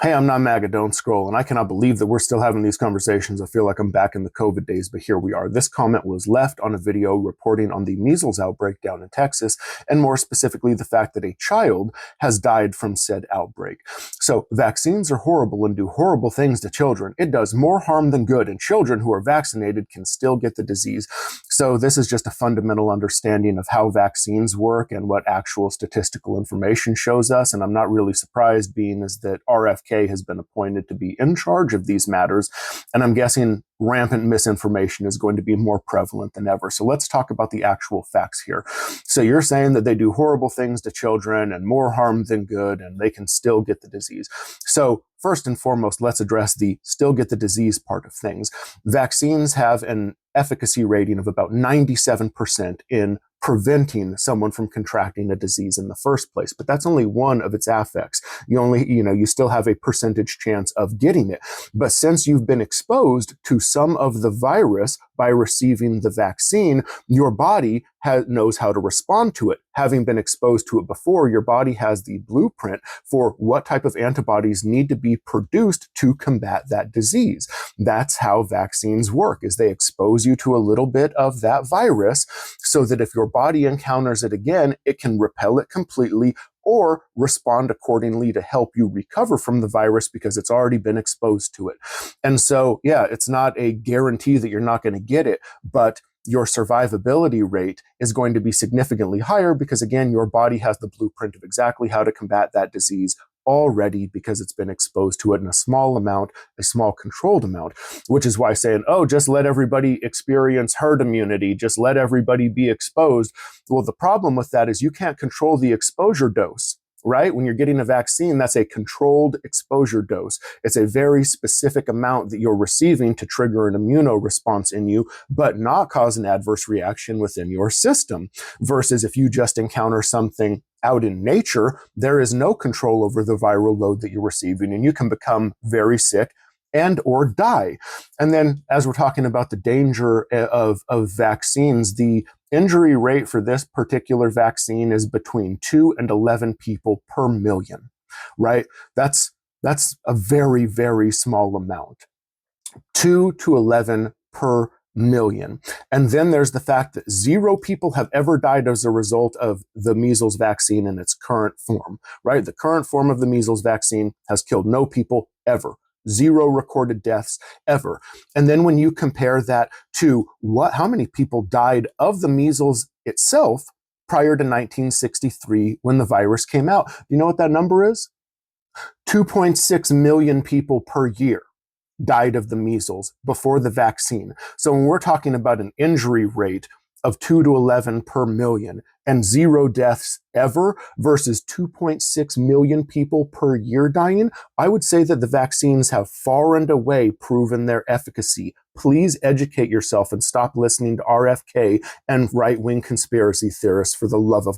Hey, I'm not MAGA, don't scroll. And I cannot believe that we're still having these conversations. I feel like I'm back in the COVID days, but here we are. This comment was left on a video reporting on the measles outbreak down in Texas, and more specifically, the fact that a child has died from said outbreak. So vaccines are horrible and do horrible things to children. It does more harm than good, and children who are vaccinated can still get the disease. So this is just a fundamental understanding of how vaccines work and what actual statistical information shows us. And I'm not really surprised, being as that RFK has been appointed to be in charge of these matters. And I'm guessing rampant misinformation is going to be more prevalent than ever. So let's talk about the actual facts here. So you're saying that they do horrible things to children and more harm than good, and they can still get the disease. So first and foremost, let's address the still get the disease part of things. Vaccines have an efficacy rating of about 97% in preventing someone from contracting a disease in the first place. But that's only one of its affects. You still have a percentage chance of getting it. But since you've been exposed to some of the virus by receiving the vaccine, your body knows how to respond to it. Having been exposed to it before, your body has the blueprint for what type of antibodies need to be produced to combat that disease. That's how vaccines work, is they expose you to a little bit of that virus so that if your body encounters it again, it can repel it completely or respond accordingly to help you recover from the virus because it's already been exposed to it. And so, yeah, it's not a guarantee that you're not going to get it, but your survivability rate is going to be significantly higher because, again, your body has the blueprint of exactly how to combat that disease already because it's been exposed to it in a small amount, a small controlled amount, which is why saying, oh, just let everybody experience herd immunity, just let everybody be exposed. Well, the problem with that is you can't control the exposure dose. Right? When you're getting a vaccine, that's a controlled exposure dose. It's a very specific amount that you're receiving to trigger an immunoresponse in you, but not cause an adverse reaction within your system. Versus if you just encounter something out in nature, there is no control over the viral load that you're receiving, and you can become very sick and or die. And then as we're talking about the danger of vaccines, the injury rate for this particular vaccine is between 2 and 11 people per million, right? That's a very, very small amount. 2 to 11 per million. And then there's the fact that 0 people have ever died as a result of the measles vaccine in its current form, right? The current form of the measles vaccine has killed no people ever. 0 recorded deaths ever. And then when you compare that to how many people died of the measles itself prior to 1963 when the virus came out, do you know what that number is? 2.6 million people per year died of the measles before the vaccine. So when we're talking about an injury rate of 2 to 11 per million and 0 deaths ever versus 2.6 million people per year dying, I would say that the vaccines have far and away proven their efficacy. Please educate yourself and stop listening to RFK and right-wing conspiracy theorists, for the love of God.